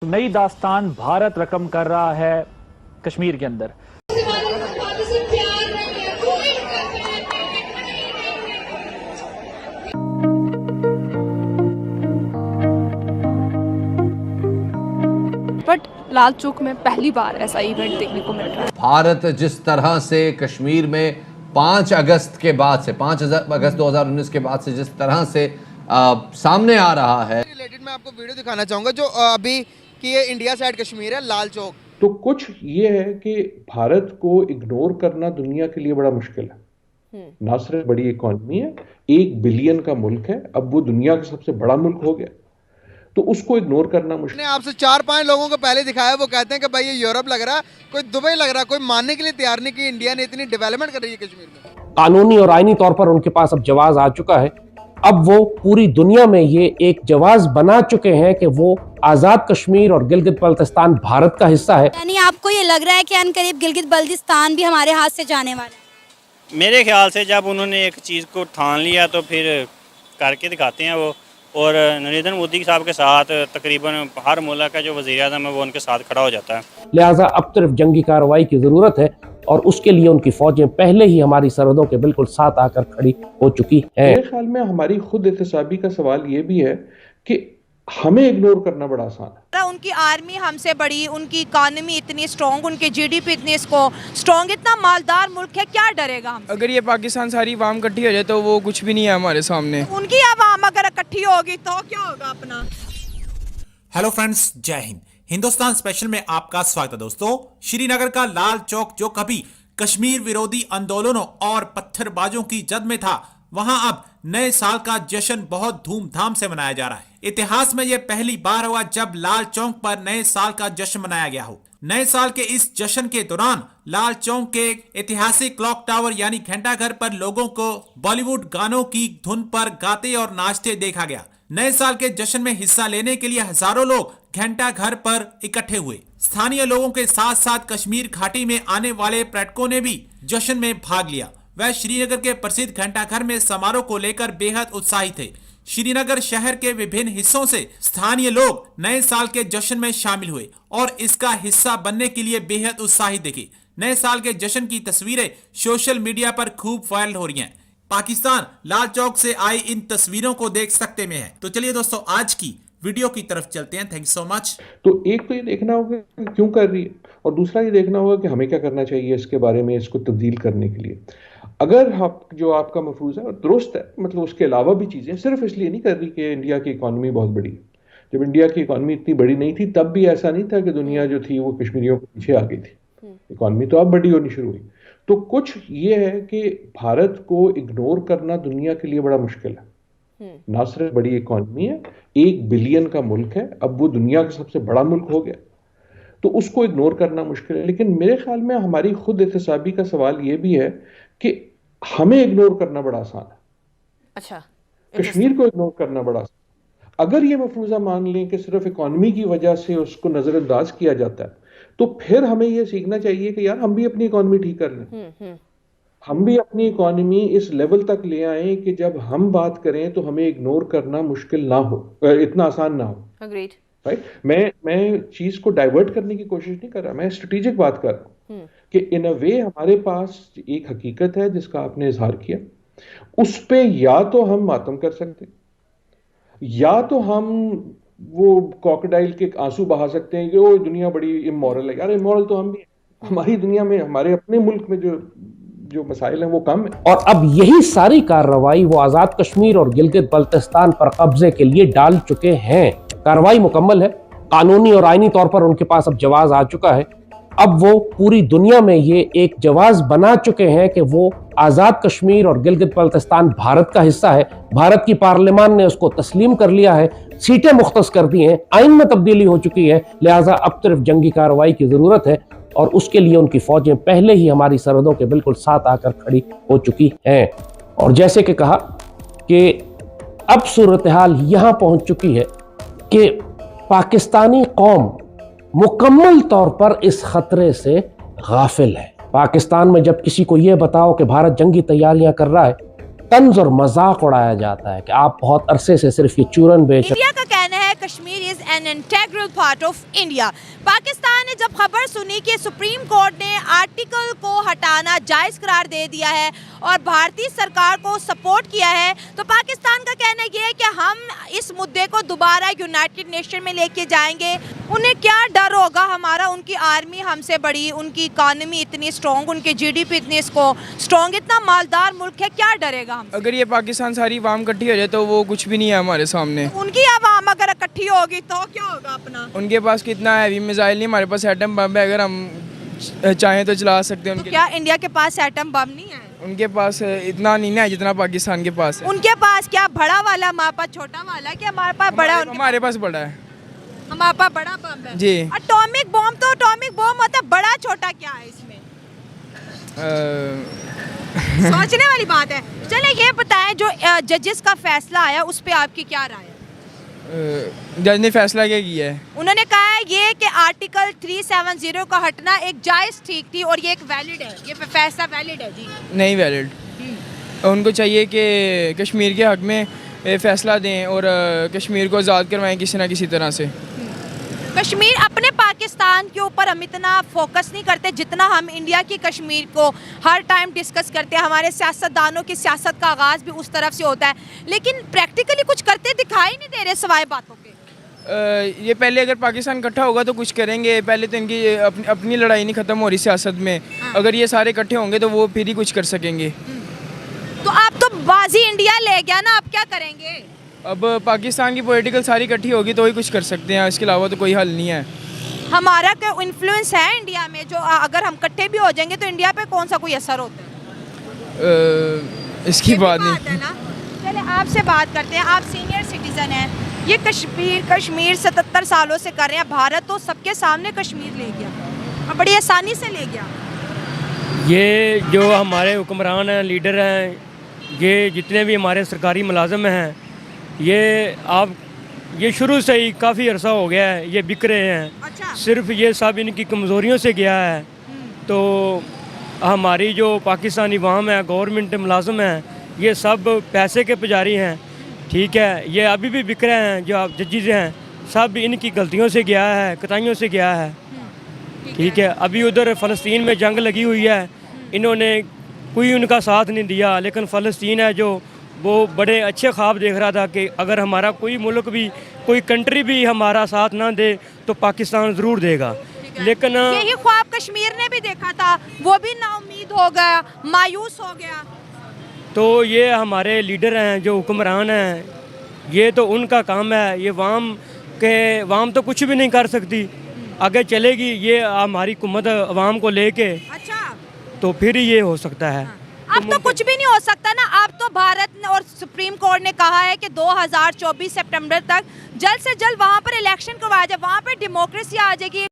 नई दास्तान भारत रकम कर रहा है कश्मीर के अंदर। बट लाल चौक में पहली बार ऐसा इवेंट देखने को मिल रहा है। भारत जिस तरह से कश्मीर में 5 अगस्त के बाद से 5 अगस्त 2019 के बाद से जिस तरह से सामने आ रहा है, रिलेटेड मैं आपको वीडियो दिखाना चाहूंगा जो अभी कि ये इंडिया साइड कश्मीर है, लाल चौक। तो कुछ ये है कि भारत को इग्नोर करना दुनिया के लिए बड़ा मुश्किल है। ना सिर्फ बड़ी इकॉनमी है, 1 बिलियन का मुल्क है, अब वो दुनिया का सबसे बड़ा मुल्क हो गया, तो उसको इग्नोर करना मुश्किल। मैंने आपसे 4-5 लोगों को पहले दिखाया, वो कहते हैं कि भाई ये यूरोप लग रहा है, कोई दुबई लग रहा है, कोई मानने के लिए तैयार नहीं कि इंडिया ने इतनी डेवलपमेंट कर रही है कश्मीर में। कानूनी और आईनी तौर पर उनके पास अब जवाज आ चुका है। अब वो पूरी दुनिया में ये एक जवाज बना चुके हैं कि वो आजाद कश्मीर और गिलगित बल्तिस्तान भारत का हिस्सा है। यानी आपको ये लग रहा है कि अनकरीब गिलगित बल्तिस्तान भी हमारे हाथ से जाने वाला है? मेरे ख्याल से जब उन्होंने एक चीज़ को ठान लिया तो फिर करके दिखाते हैं वो। और नरेंद्र मोदी साहब के साथ तकरीबन हर मुल्क का जो वज़ीर-ए-आज़म है वो उनके साथ खड़ा हो जाता है। लिहाजा अब सिर्फ जंगी कार्रवाई की जरूरत है और उसके लिए उनकी फौजें पहले ही हमारी सरहदों के बिल्कुल साथ आकर खड़ी हो चुकी हैं। मेरे ख्याल में हमारी खुद एहतसाबी का सवाल ये भी है कि हमें इग्नोर करना बड़ा आसान है। उनकी आर्मी हमसे बड़ी, उनकी इकोनॉमी इतनी स्ट्रॉन्ग, उनके जीडीपी इतनी स्ट्रॉन्ग, इतना मालदार मुल्क है, क्या डरेगा हमसे? अगर ये पाकिस्तान सारी अवाम इकट्ठी हो जाए तो वो कुछ भी नहीं है हमारे सामने। उनकी अवाम अगर इकट्ठी होगी तो क्या होगा अपना। हेलो फ्रेंड्स, जय हिंद। हिंदुस्तान स्पेशल में आपका स्वागत है दोस्तों। श्रीनगर का लाल चौक जो कभी कश्मीर विरोधी आंदोलनों और पत्थरबाजों की जद में था, वहां अब नए साल का जश्न बहुत धूमधाम से मनाया जा रहा है। इतिहास में यह पहली बार हुआ जब लाल चौक पर नए साल का जश्न मनाया गया हो। नए साल के इस जश्न के दौरान लाल चौक के ऐतिहासिक क्लॉक टावर यानी घंटाघर पर लोगों को बॉलीवुड गानों की धुन पर गाते और नाचते देखा गया। नए साल के जश्न में हिस्सा लेने के लिए हजारों लोग घंटाघर पर इकट्ठे हुए। स्थानीय लोगों के साथ साथ कश्मीर घाटी में आने वाले पर्यटकों ने भी जश्न में भाग लिया। वह श्रीनगर के प्रसिद्ध घंटाघर में समारोह को लेकर बेहद उत्साहित थे। श्रीनगर शहर के विभिन्न हिस्सों से स्थानीय लोग नए साल के जश्न में शामिल हुए और इसका हिस्सा बनने के लिए बेहद उत्साहित दिखे। नए साल के जश्न की तस्वीरें सोशल मीडिया पर खूब वायरल हो रही हैं। पाकिस्तान लाल चौक से आई इन तस्वीरों को देख सकते में है। तो चलिए दोस्तों, आज की वीडियो की तरफ चलते हैं। Thank you so much. तो एक तो ये देखना होगा कि क्यों कर रही है, और दूसरा ये देखना होगा कि हमें क्या करना चाहिए इसके बारे में, इसको तब्दील करने के लिए। अगर जो आपका मफरूज है दुरुस्त है, मतलब उसके अलावा भी चीज़ें सिर्फ इसलिए नहीं कर रही कि इंडिया की इकॉनमी बहुत बड़ी है। जब इंडिया की इकॉनमी इतनी बड़ी नहीं थी तब भी ऐसा नहीं था कि दुनिया जो थी वो कश्मीरियों के पीछे आ गई थी। इकॉनमी तो अब बड़ी होनी शुरू हुई। तो कुछ ये है कि भारत को इग्नोर करना दुनिया के लिए बड़ा मुश्किल है। ना सिर्फ बड़ी इकॉनमी है, 1 बिलियन का मुल्क है, अब वो दुनिया का सबसे बड़ा मुल्क हो गया, तो उसको इग्नोर करना मुश्किल है। लेकिन मेरे ख्याल में हमारी खुद एहतसाबी का सवाल ये भी है कि हमें इग्नोर करना बड़ा आसान है। अच्छा, कश्मीर को इग्नोर करना बड़ा आसान। अगर ये मफरूजा मान लें कि सिर्फ इकॉनमी की वजह से उसको नजरअंदाज किया जाता है, तो फिर हमें ये सीखना चाहिए कि यार हम भी अपनी इकॉनमी ठीक कर लें। हम भी अपनी इकॉनमी इस लेवल तक ले आए कि जब हम बात करें तो हमें इग्नोर करना मुश्किल ना हो, इतना आसान ना हो। अग्रीड। राइट। मैं चीज को डाइवर्ट करने की कोशिश नहीं कर रहा, मैं स्ट्रेटेजिक बात कर रहा हूं कि इन अ वे हमारे पास एक हकीकत है जिसका आपने इजहार किया, उस पे या तो हम मातम कर सकते हैं या तो हम वो क्रोकोडाइल के आंसू बहा सकते हैं कि वो दुनिया बड़ी इमोरल है। यार इमोरल तो हम भी, हमारी दुनिया में, हमारे अपने मुल्क में जो मसाइल हैं वो कम है। और अब यही सारी कार्रवाई वो आजाद कश्मीर और गिलगित बल्तिस्तान पर कब्जे के लिए डाल चुके हैं। कार्रवाई मुकम्मल है, कानूनी और आईनी तौर पर उनके पास अब जवाज आ चुका है। अब वो पूरी दुनिया में ये एक जवाज बना चुके हैं कि वो आजाद कश्मीर और गिलगित बल्तिस्तान भारत का हिस्सा है। भारत की पार्लियामान ने उसको तस्लीम कर लिया है, सीटें मुख्तस कर दी हैं, आइन में तब्दीली हो चुकी है। लिहाजा अब सिर्फ जंगी कार्रवाई की जरूरत है और उसके लिए उनकी फौजें पहले ही हमारी सरहदों के बिल्कुल साथ आकर खड़ी हो चुकी हैं। और जैसे कि कहा कि अब सूरत हाल यहां पहुंच चुकी है कि पाकिस्तानी कौम मुकम्मल तौर पर इस खतरे से गाफिल है। पाकिस्तान में जब किसी को यह बताओ कि भारत जंगी तैयारियां कर रहा है तंज और मजाक उड़ाया जाता है कि आप बहुत अरसे से सिर्फ ये चूरन बेच इंडिया का कहना है Kashmir is an integral part of India. Pakistan ने जब खबर सुनी कि सुप्रीम कोर्ट ने आर्टिकल को हटाना जायज़ करार दे दिया है और भारतीय सरकार को सपोर्ट किया है, तो पाकिस्तान का कहना यह है कि हम इस मुद्दे को दोबारा यूनाइटेड नेशन में लेके जाएंगे। उन्हें क्या डर होगा हमारा, उनकी आर्मी हमसे बड़ी, उनकी इकानमी इतनी स्ट्रॉन्ग, उनके GDP इतनी स्ट्रॉन्ग, इतना मालदार मुल्क है, क्या डरेगा हम? अगर ये पाकिस्तान सारी आवाम इकट्ठी हो जाए तो वो कुछ भी नहीं है हमारे सामने। उनकी आवाम अगर इकट्ठी होगी तो क्या होगा अपना? उनके पास कितना हैवी मिसाइल नहीं, हमारे पास एटम बम है, अगर हम चाहें तो चला सकते हैं। तो क्या इंडिया के पास एटम बम नहीं है? उनके पास इतना नहीं है जितना पाकिस्तान के पास है। उनके पास क्या बड़ा वाला, हमारे पास छोटा वाला, क्या हमारे पास बड़ा? हमारे पास बड़ा है, हमारे पास बड़ा बम है जी। एटॉमिक बम तो एटॉमिक बम होता है, बड़ा छोटा क्या है इसमें? सोचने वाली बात है। चले ये बताएं, जो जजेस का फैसला आया उस पे आपकी क्या राय है? जज ने फैसला क्या किया है? उन्होंने कहा है ये कि आर्टिकल 370 का हटना एक जायज़ ठीक थी और ये एक वैलिड है, ये फैसला वैलिड है जी। नहीं वैलिड। उनको चाहिए कि कश्मीर के हक में फैसला दें और कश्मीर को आज़ाद करवाएं किसी ना किसी तरह से। कश्मीर अपने पाकिस्तान के ऊपर हम इतना फोकस नहीं करते जितना हम इंडिया की कश्मीर को हर टाइम डिस्कस करते हैं। हमारे सियासतदानों की सियासत का आगाज़ भी उस तरफ से होता है, लेकिन प्रैक्टिकली कुछ करते दिखाई नहीं दे रहे सिवाय बातों के। ये पहले अगर पाकिस्तान इकट्ठा होगा तो कुछ करेंगे, पहले तो इनकी अपनी लड़ाई नहीं ख़त्म हो रही सियासत में। अगर ये सारे इकट्ठे होंगे तो वो फिर ही कुछ कर सकेंगे। तो आप तो बाजी इंडिया ले गया ना, आप क्या करेंगे? अब पाकिस्तान की पॉलिटिकल सारी इकट्ठी होगी तो ही कुछ कर सकते हैं, इसके अलावा तो कोई हल नहीं है। हमारा क्या इन्फ्लुएंस है इंडिया में, जो अगर हम इकट्ठे भी हो जाएंगे तो इंडिया पे कौन सा कोई असर होता है? इसकी बात नहीं। चले आपसे बात करते हैं, आप सीनियर सिटीजन हैं। ये कश्मीर 77 सालों से कर रहे हैं, भारत तो सबके सामने कश्मीर ले गया और बड़ी आसानी से ले गया। ये जो हमारे हुक्मरान हैं, लीडर हैं, ये जितने भी हमारे सरकारी मुलाजम हैं, ये शुरू से ही काफ़ी अरसा हो गया है ये बिक रहे हैं। अच्छा। सिर्फ ये सब इनकी कमज़ोरियों से गया है। तो हमारी जो पाकिस्तानी अवाम है, गवर्नमेंट मुलाजम हैं, ये सब पैसे के पुजारी हैं, ठीक है। ये अभी भी बिक रहे हैं, जो आप जजेस हैं सब इनकी गलतियों से गया है, कताइयों से गया है, ठीक है। अभी उधर फ़लस्तीन में जंग लगी हुई है, इन्होंने कोई उनका साथ नहीं दिया, लेकिन फ़लस्तीन है जो वो बड़े अच्छे ख्वाब देख रहा था कि अगर हमारा कोई मुल्क भी, कोई कंट्री भी हमारा साथ ना दे तो पाकिस्तान ज़रूर देगा। लेकिन यही ख्वाब कश्मीर ने भी देखा था, वो भी नाउम्मीद हो गया, मायूस हो गया। तो ये हमारे लीडर हैं, जो हुक्मरान हैं, ये तो उनका काम है। ये वाम तो कुछ भी नहीं कर सकती, आगे चलेगी ये हमारी हुकूमत अवाम को लेके। अच्छा। तो फिर ये हो सकता है। अब तो कुछ भी नहीं हो सकता ना। अब तो भारत और सुप्रीम कोर्ट ने कहा है कि 2024 सितंबर तक जल्द से जल्द वहाँ पर इलेक्शन करवाया जाए, वहाँ पर डेमोक्रेसी आ जाएगी।